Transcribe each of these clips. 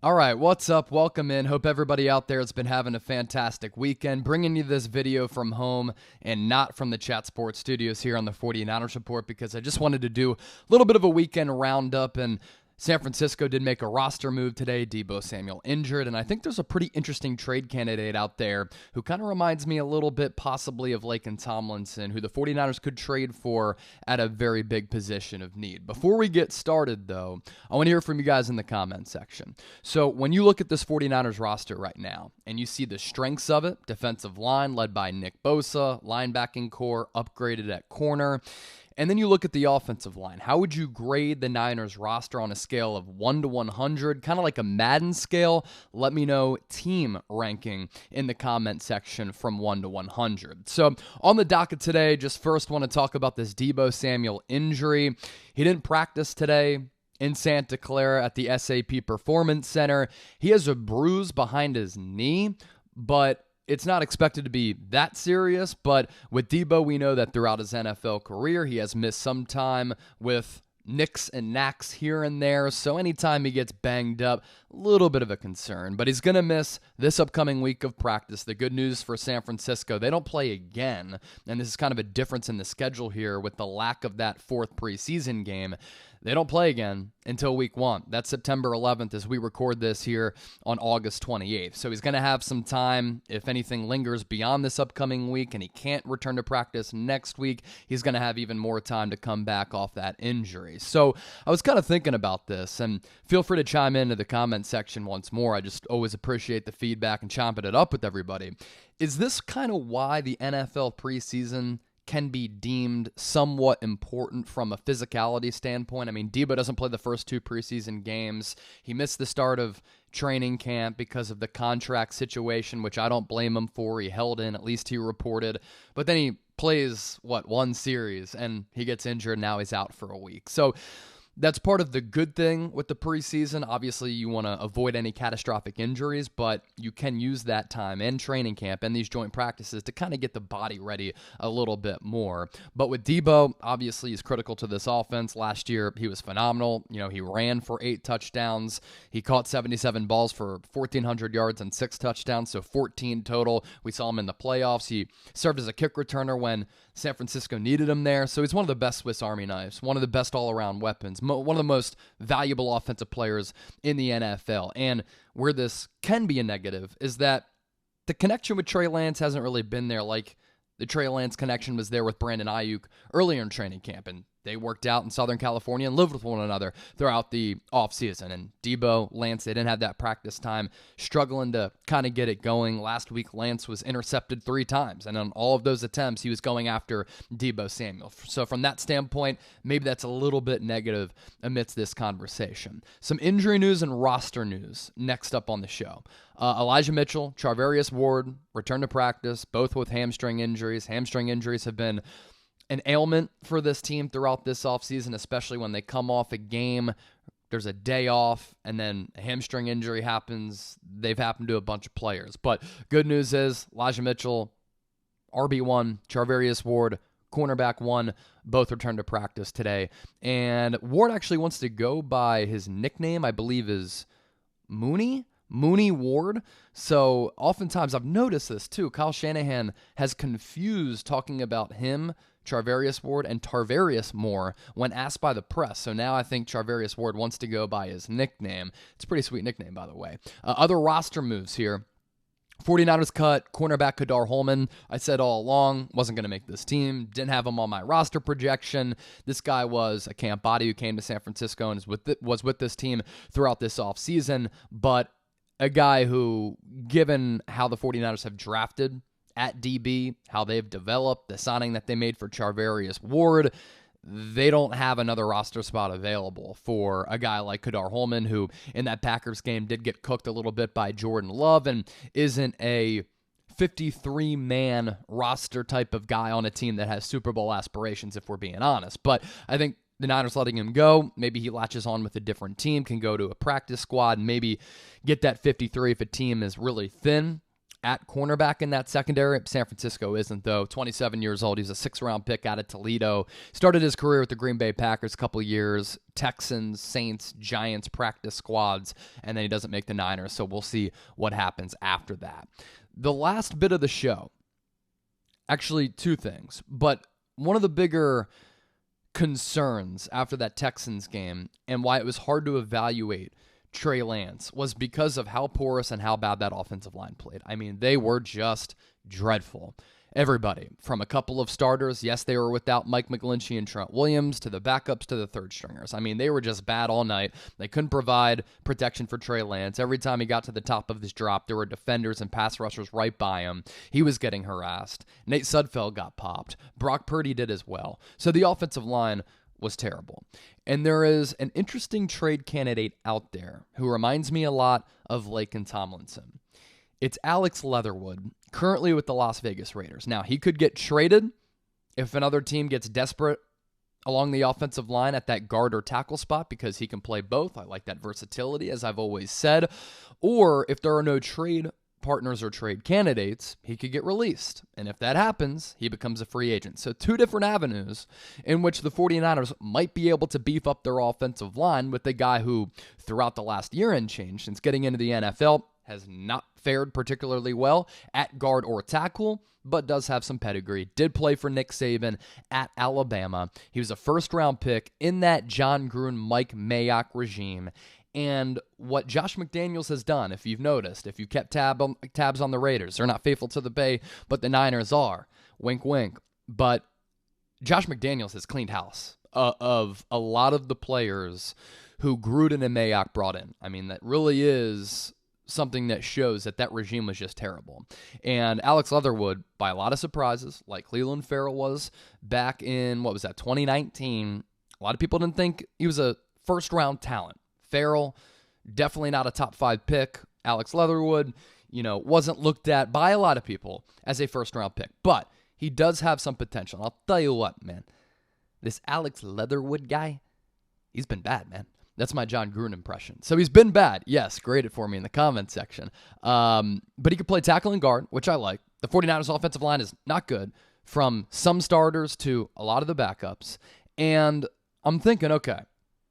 All right, what's up? Welcome in. Hope everybody out there has been having a fantastic weekend. Bringing you this video from home and not from the Chat Sports studios here on the 49ers Report because I just wanted to do a little bit of a weekend roundup, and San Francisco did make a roster move today. Deebo Samuel injured, and I think there's a pretty interesting trade candidate out there who kind of reminds me a little bit possibly of Laken Tomlinson, who the 49ers could trade for at a very big position of need. Before we get started, though, I want to hear from you guys in the comment section. So when you look at this 49ers roster right now, and you see the strengths of it, defensive line led by Nick Bosa, linebacking core upgraded at corner, and then you look at the offensive line. How would you grade the Niners roster on a scale of 1 to 100, kind of like a Madden scale? Let me know team ranking in the comment section from 1 to 100. So on the docket today, just first want to talk about this Deebo Samuel injury. He didn't practice today in Santa Clara at the SAP Performance Center. He has a bruise behind his knee, but it's not expected to be that serious. But with Deebo, we know that throughout his NFL career, he has missed some time with nicks and knacks here and there. So anytime he gets banged up, a little bit of a concern. But he's going to miss this upcoming week of practice. The good news for San Francisco, they don't play again. And this is kind of a difference in the schedule here with the lack of that fourth preseason game. They don't play again until week 1. That's September 11th as we record this here on August 28th. So he's going to have some time. If anything lingers beyond this upcoming week and he can't return to practice next week, he's going to have even more time to come back off that injury. So I was kind of thinking about this, and feel free to chime into the comment section once more. I just always appreciate the feedback and chomping it up with everybody. Is this kind of why the NFL preseason can be deemed somewhat important from a physicality standpoint? I mean, Deebo doesn't play the first 2 preseason games. He missed the start of training camp because of the contract situation, which I don't blame him for. He held in, at least he reported. But then he plays, 1 series, and he gets injured, and now he's out for a week. So that's part of the good thing with the preseason. Obviously, you want to avoid any catastrophic injuries, but you can use that time and training camp and these joint practices to kind of get the body ready a little bit more. But with Deebo, obviously, he's critical to this offense. Last year, he was phenomenal. He ran for 8 touchdowns. He caught 77 balls for 1,400 yards and 6 touchdowns, so 14 total. We saw him in the playoffs. He served as a kick returner when San Francisco needed him there. So he's one of the best Swiss Army knives, one of the best all-around weapons, one of the most valuable offensive players in the NFL. And where this can be a negative is that the connection with Trey Lance hasn't really been there like the Trey Lance connection was there with Brandon Ayuk earlier in training camp, and they worked out in Southern California and lived with one another throughout the offseason. And Deebo, Lance, they didn't have that practice time, struggling to kind of get it going. Last week, Lance was intercepted 3 times, and on all of those attempts, he was going after Deebo Samuel. So from that standpoint, maybe that's a little bit negative amidst this conversation. Some injury news and roster news next up on the show. Elijah Mitchell, Charvarius Ward, return to practice, both with hamstring injuries. Hamstring injuries have been an ailment for this team throughout this offseason, especially when they come off a game, there's a day off, and then a hamstring injury happens. They've happened to a bunch of players. But good news is Elijah Mitchell, RB1, Charvarius Ward, cornerback 1, both returned to practice today. And Ward actually wants to go by his nickname, I believe is Mooney Ward. So oftentimes I've noticed this too. Kyle Shanahan has confused talking about him, Charvarius Ward, and Tarvarius Moore when asked by the press. So now I think Charvarius Ward wants to go by his nickname. It's a pretty sweet nickname, by the way. Other roster moves here. 49ers cut cornerback Kadar Hollman. I said all along, wasn't going to make this team. Didn't have him on my roster projection. This guy was a camp body who came to San Francisco and was with this team throughout this offseason, but a guy who, given how the 49ers have drafted at DB, how they've developed, the signing that they made for Charvarius Ward, they don't have another roster spot available for a guy like Kadar Hollman, who in that Packers game did get cooked a little bit by Jordan Love and isn't a 53-man roster type of guy on a team that has Super Bowl aspirations, if we're being honest. But I think the Niners letting him go, maybe he latches on with a different team, can go to a practice squad, and maybe get that 53 if a team is really thin. at cornerback in that secondary. San Francisco isn't, though. 27 years old. He's a 6th-round pick out of Toledo. Started his career with the Green Bay Packers a couple years. Texans, Saints, Giants practice squads, and then he doesn't make the Niners, so we'll see what happens after that. The last bit of the show, actually 2 things, but one of the bigger concerns after that Texans game and why it was hard to evaluate Trey Lance was because of how porous and how bad that offensive line played. I mean, they were just dreadful. Everybody, from a couple of starters, yes, they were without Mike McGlinchey and Trent Williams, to the backups, to the third stringers. I mean, they were just bad all night. They couldn't provide protection for Trey Lance. Every time he got to the top of his drop, there were defenders and pass rushers right by him. He was getting harassed. Nate Sudfeld got popped. Brock Purdy did as well. So the offensive line was terrible. And there is an interesting trade candidate out there who reminds me a lot of Laken Tomlinson. It's Alex Leatherwood, currently with the Las Vegas Raiders. Now, he could get traded if another team gets desperate along the offensive line at that guard or tackle spot because he can play both. I like that versatility, as I've always said. Or if there are no trade partners or trade candidates, he could get released. And if that happens, he becomes a free agent. So 2 different avenues in which the 49ers might be able to beef up their offensive line with a guy who, throughout the last year and change, since getting into the NFL, has not fared particularly well at guard or tackle, but does have some pedigree. Did play for Nick Saban at Alabama. He was a 1st-round pick in that John Gruden, Mike Mayock regime. And what Josh McDaniels has done, if you've noticed, if you kept tabs on the Raiders, they're not faithful to the Bay, but the Niners are. Wink, wink. But Josh McDaniels has cleaned house of a lot of the players who Gruden and Mayock brought in. I mean, that really is something that shows that that regime was just terrible. And Alex Leatherwood, by a lot of surprises, like Cleveland Farrell was back in, 2019, a lot of people didn't think he was a 1st-round talent. Farrell, definitely not a top 5 pick. Alex Leatherwood, wasn't looked at by a lot of people as a 1st-round pick. But he does have some potential. And I'll tell you what, man. This Alex Leatherwood guy, he's been bad, man. That's my John Gruden impression. So he's been bad. Yes, grade it for me in the comments section. But he could play tackle and guard, which I like. The 49ers offensive line is not good, from some starters to a lot of the backups. And I'm thinking, okay,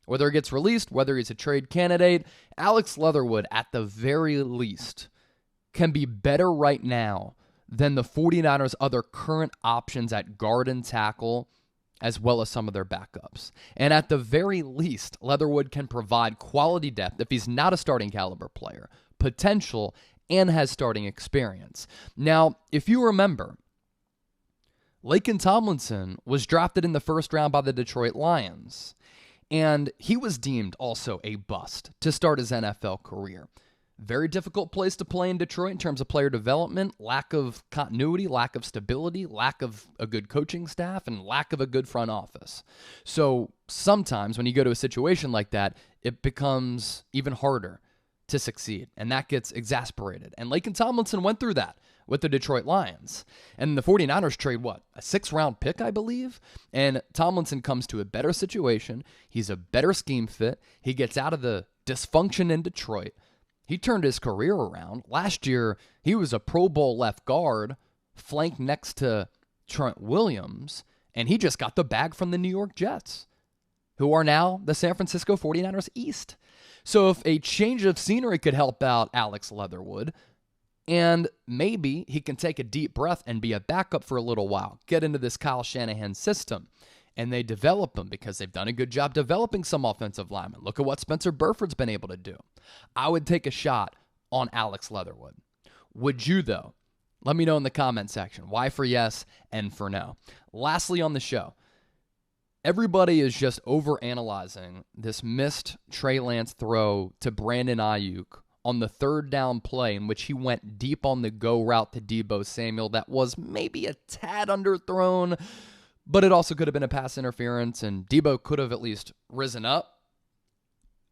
whether he gets released, whether he's a trade candidate, Alex Leatherwood, at the very least, can be better right now than the 49ers' other current options at guard and tackle, as well as some of their backups. And at the very least, Leatherwood can provide quality depth if he's not a starting caliber player, potential, and has starting experience. Now, if you remember, Laken Tomlinson was drafted in the 1st round by the Detroit Lions, and he was deemed also a bust to start his NFL career. Very difficult place to play in Detroit in terms of player development, lack of continuity, lack of stability, lack of a good coaching staff, and lack of a good front office. So sometimes when you go to a situation like that, it becomes even harder to succeed, and that gets exasperated. And Laken Tomlinson went through that with the Detroit Lions. And the 49ers trade, a 6th-round pick, I believe? And Tomlinson comes to a better situation. He's a better scheme fit. He gets out of the dysfunction in Detroit. He turned his career around. Last year, he was a Pro Bowl left guard, flanked next to Trent Williams, and he just got the bag from the New York Jets, who are now the San Francisco 49ers East. So if a change of scenery could help out Alex Leatherwood, and maybe he can take a deep breath and be a backup for a little while, get into this Kyle Shanahan system, and they develop them because they've done a good job developing some offensive linemen. Look at what Spencer Burford's been able to do. I would take a shot on Alex Leatherwood. Would you, though? Let me know in the comment section. Why for yes and for no. Lastly on the show, everybody is just overanalyzing this missed Trey Lance throw to Brandon Ayuk on the 3rd down play in which he went deep on the go route to Deebo Samuel. That was maybe a tad underthrown, but it also could have been a pass interference, and Deebo could have at least risen up,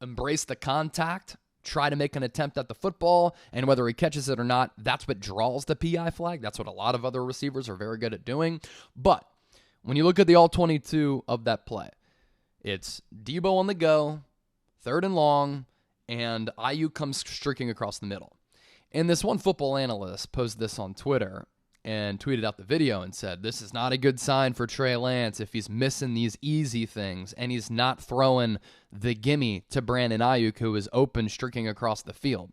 embraced the contact, try to make an attempt at the football, and whether he catches it or not, that's what draws the PI flag. That's what a lot of other receivers are very good at doing. But when you look at the all 22 of that play, it's Deebo on the go, 3rd and long, and Ayuk comes streaking across the middle. And this one football analyst posted this on Twitter and tweeted out the video and said, this is not a good sign for Trey Lance if he's missing these easy things and he's not throwing the gimme to Brandon Ayuk, who is open streaking across the field.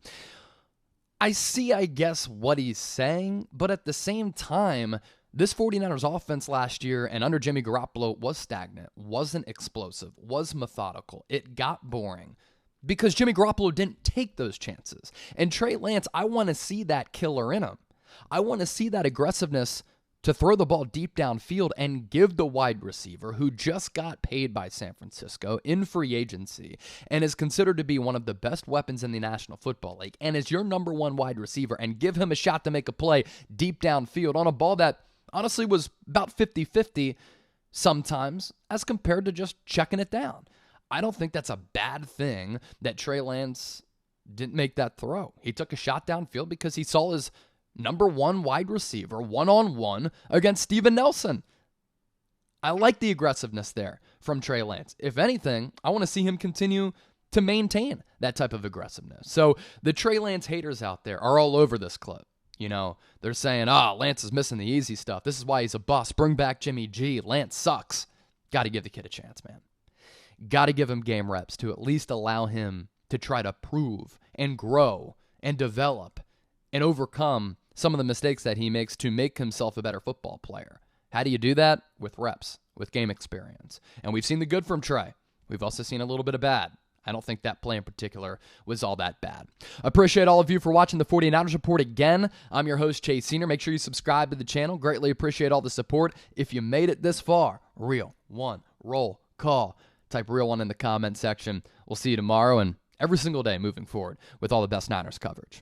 I see, I guess, what he's saying, but at the same time, this 49ers offense last year and under Jimmy Garoppolo was stagnant, wasn't explosive, was methodical. It got boring because Jimmy Garoppolo didn't take those chances. And Trey Lance, I want to see that killer in him. I want to see that aggressiveness to throw the ball deep downfield and give the wide receiver who just got paid by San Francisco in free agency and is considered to be one of the best weapons in the National Football League and is your number one wide receiver, and give him a shot to make a play deep downfield on a ball that honestly was about 50-50 sometimes as compared to just checking it down. I don't think that's a bad thing that Trey Lance didn't make that throw. He took a shot downfield because he saw his number one wide receiver one-on-one against Steven Nelson. I like the aggressiveness there from Trey Lance. If anything, I want to see him continue to maintain that type of aggressiveness. So the Trey Lance haters out there are all over this clip. You know, they're saying, Lance is missing the easy stuff. This is why he's a bust. Bring back Jimmy G. Lance sucks. Got to give the kid a chance, man. Got to give him game reps to at least allow him to try to prove and grow and develop and overcome some of the mistakes that he makes to make himself a better football player. How do you do that? With reps, with game experience. And we've seen the good from Trey. We've also seen a little bit of bad. I don't think that play in particular was all that bad. Appreciate all of you for watching the 49ers Report again. I'm your host, Chase Senior. Make sure you subscribe to the channel. Greatly appreciate all the support. If you made it this far, real one, roll, call. Type real one in the comment section. We'll see you tomorrow and every single day moving forward with all the best Niners coverage.